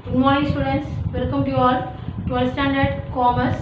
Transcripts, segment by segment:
Good morning students, welcome to you all 12th standard commerce.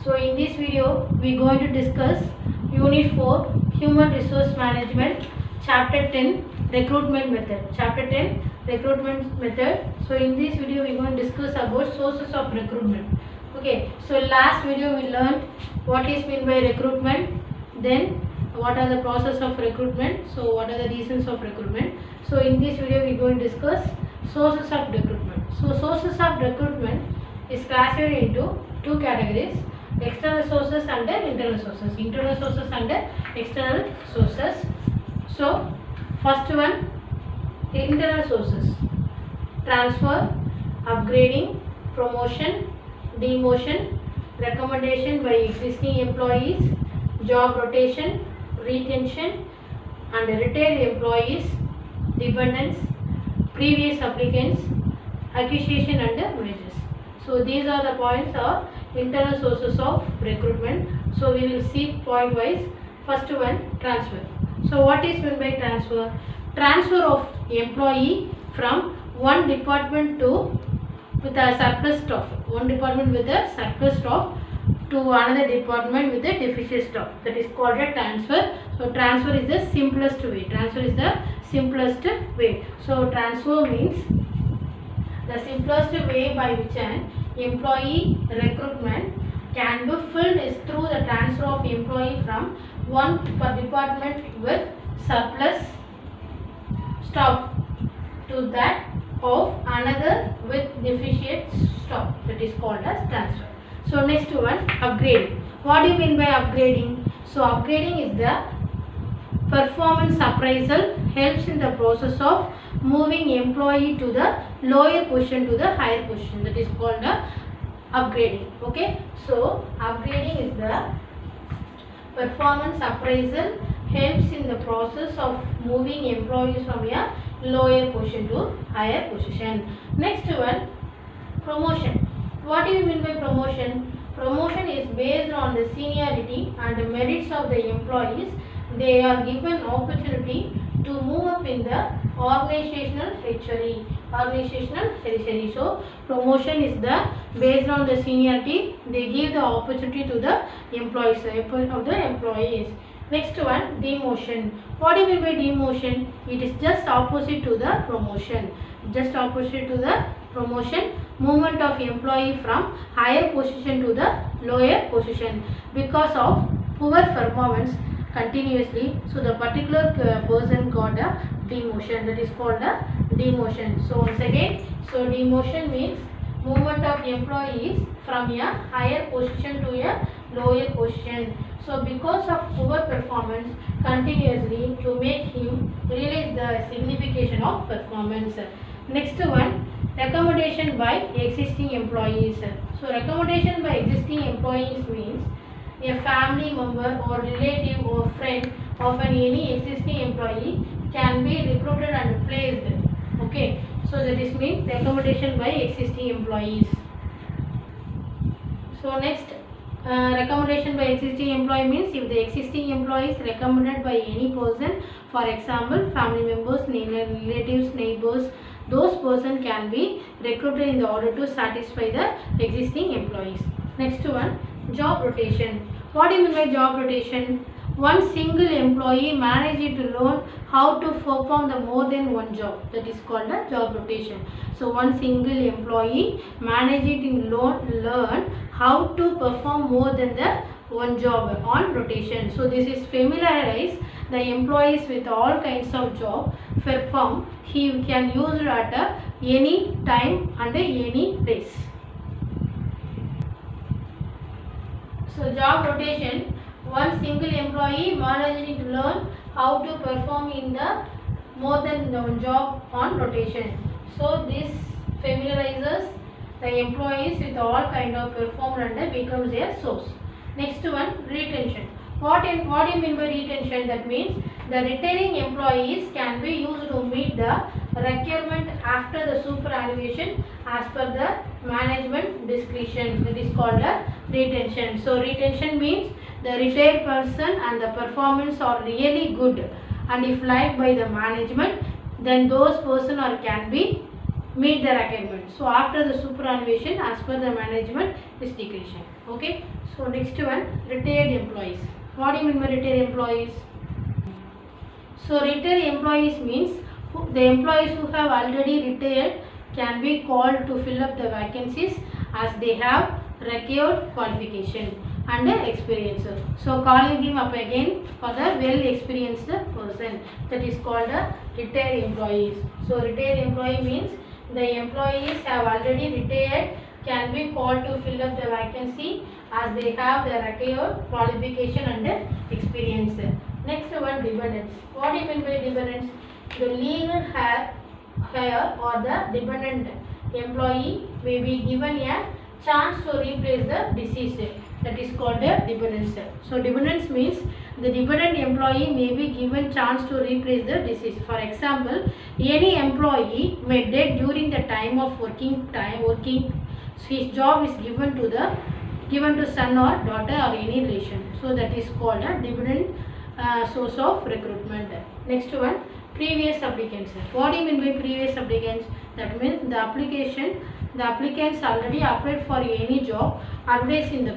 So in this video we are going to discuss unit 4 human resource management, chapter 10 recruitment method. So in this video we are going to discuss about sources of recruitment. Okay, so last video we learned what is meant by recruitment, then what are the process of recruitment, so what are the reasons of recruitment. So in this video we are going to discuss sources of recruitment. So sources of recruitment is classified into two categories: external sources and internal sources. Internal sources and external sources. So first one, internal sources: transfer, upgrading, promotion, demotion, recommendation by existing employees, job rotation, retention and retained employees, dependents, previous applicants, acquisition and wages. So these are the points of internal sources of recruitment. So we will see point wise. First one, transfer. So what is meant by transfer? Transfer of employee from one department with a surplus staff, one department with a surplus staff to another department with a deficient staff. That is called a transfer. So transfer is the simplest way. Transfer is the simplest way. So transfer means the simplest way by which an employee recruitment can be filled is through the transfer of employee from one department with surplus staff to that of another with deficient staff. That is called as transfer. So next one, upgrading. What do you mean by upgrading? So upgrading is the performance appraisal, helps in the process of moving employee to the lower position to the higher position. That is called upgrading. Okay, so upgrading is the performance appraisal, helps in the process of moving employees from a lower position to higher position. Next one, promotion. What do you mean by promotion? Promotion is based on the seniority and the merits of the employees. They are given opportunity to move up in the organizational hierarchy. So promotion is the based on the seniority. They give the opportunity to the employees of the employees. Next one, demotion. What do you mean by demotion? It is just opposite to the promotion. Just opposite to the promotion. Movement of employee from higher position to the lower position because of poor performance continuously. So the particular person got a demotion. That is called a demotion. So once again, so demotion means movement of employees from a higher position to a lower position. So because of poor performance continuously to make him realize the signification of performance. Next one, recommendation by existing employees. So recommendation by existing employees means a family member or relative or friend of any existing employee can be recruited and placed. Okay, so that is means recommendation by existing employees. So next, recommendation by existing employee means if the existing employee is recommended by any person, for example family members, relatives, neighbors, those person can be recruited in the order to satisfy the existing employees. Next one, job rotation. What do you mean by job rotation? One single employee manages to learn how to perform the more than one job. That is called a job rotation. So one single employee manages to learn how to perform more than the one job on rotation. So this is familiarize the employees with all kinds of job perform. He can use it at any time and any place. So job rotation, one single employee managing to learn how to perform in the more than one job on rotation. So this familiarizes the employees with all kind of perform and becomes a source. Next one, retention. What do you mean by retention? That means the retaining employees can be used to meet the requirement after the superannuation as per the management discretion. That is called a retention. So retention means the retired person and the performance are really good and if liked by the management, then those person can be meet the requirement. So after the superannuation, as per the management discretion. Okay. So next one, retired employees. What do you mean by retired employees? So retired employees means the employees who have already retired can be called to fill up the vacancies as they have required qualification and experience. So calling him up again for the well experienced person, that is called a retired employees. So retired employee means the employees have already retired can be called to fill up the vacancy as they have the required qualification and experience. Next one, dependents. What do you mean by dependents? The legal hire or the dependent employee may be given a chance to replace the deceased, that is called a dependence. So dependence means the dependent employee may be given chance to replace the deceased. For example, any employee may dead during the time of working, his job is given to son or daughter or any relation. So that is called a dependent source of recruitment. Next one, previous applicants. What do you mean by previous applicants? That means the applicants already applied for any job advertised in the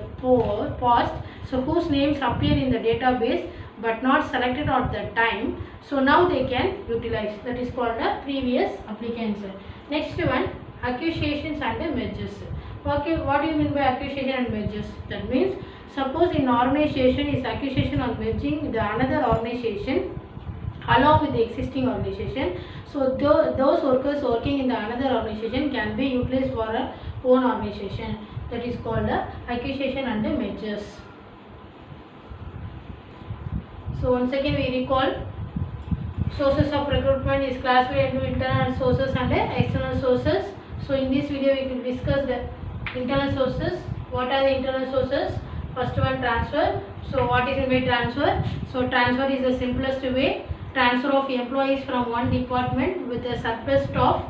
past, so whose names appear in the database but not selected at the time. So now they can utilize. That is called the previous applicants. Next one, acquisitions and mergers. What do you mean by acquisition and mergers? That means suppose in organization is acquisition or merging with another organization along with the existing organization. So those workers working in the another organization can be utilized for a own organization. That is called acquisition and mergers. So once again we recall, sources of recruitment is classified into internal sources and external sources. So in this video we will discuss the internal sources. What are the internal sources? First one, transfer. So what is meant by transfer? So transfer is the simplest way. Transfer of employees from one department with a surplus staff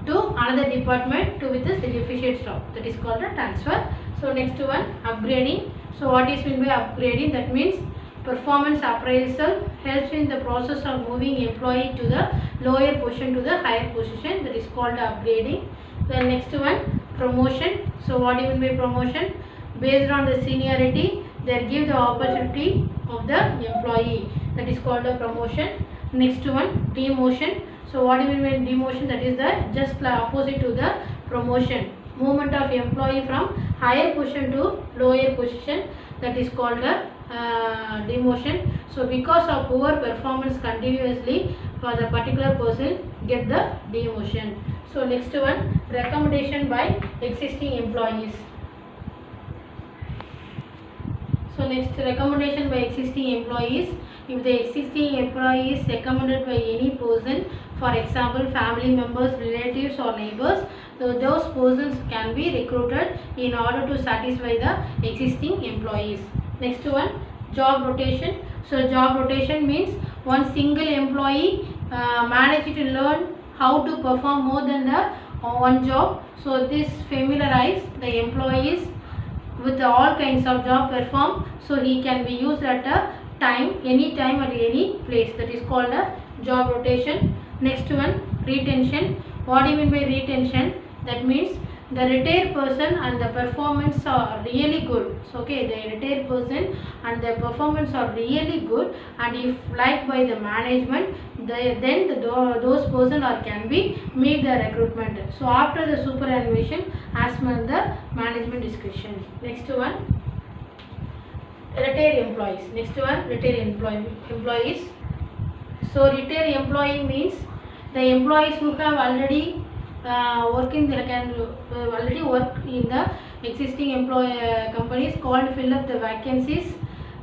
to another department with a deficient staff. That is called a transfer. So next one, upgrading. So what is meant by upgrading? That means performance appraisal helps in the process of moving employee to the lower position to the higher position. That is called upgrading. Then next one, promotion. So what do you mean by promotion? Based on the seniority, they give the opportunity of the employee. That is called a promotion. Next one, demotion. So what do you mean by demotion? That is the just opposite to the promotion. Movement of employee from higher position to lower position. That is called a demotion. So because of poor performance continuously for the particular person, get the demotion. So next one, recommendation by existing employees. So next, recommendation by existing employees. If the existing employee is recommended by any person, for example family members, relatives or neighbors, so those persons can be recruited in order to satisfy the existing employees. Next one, job rotation. So job rotation means one single employee managed to learn how to perform more than the one job. So this familiarize the employees with all kinds of job perform, so he can be used at a time, any time at any place. That is called a job rotation. Next one, retention. What do you mean by retention? That means the retired person and the performance are really good. So okay, the retired person and the performance are really good, and if liked by the management, then those person or can be meet the recruitment. So after the superannuation as per the management discretion. Next one, retired employees. Next one, retired employees. So retired employee means the employees who have already already work in the existing companies called fill up the vacancies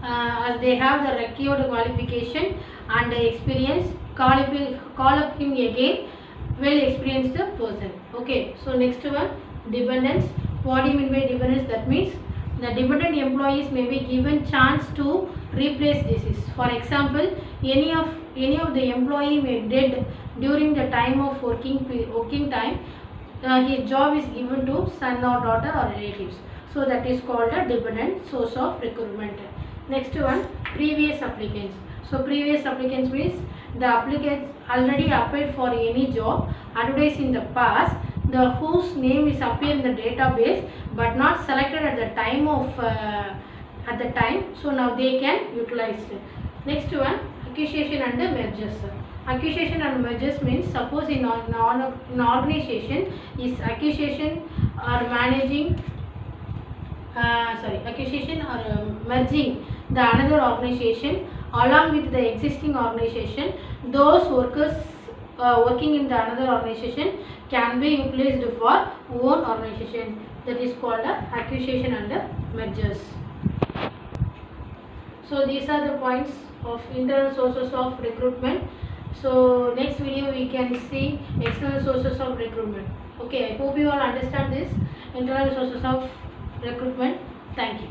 as they have the required qualification and experience. Call up him again, well experienced person. Okay. So next one, dependents. What do you mean by dependents? That means the dependent employees may be given chance to replace disease. For example, any of the employee may dead during the time of working time, his job is given to son or daughter or relatives. So that is called a dependent source of recruitment. Next one, previous applicants. So previous applicants means the applicants already applied for any job advertised in the past, the whose name is appear in the database but not selected at the time of so now they can utilize it. Next one, acquisition and mergers. Acquisition and mergers means suppose in an organization is acquisition or managing acquisition or merging the another organization along with the existing organization, those workers working in the another organization can be utilized for own organization. That is called acquisition and mergers. So these are the points of internal sources of recruitment. So next video we can see external sources of recruitment. Okay, I hope you all understand this internal sources of recruitment. Thank you.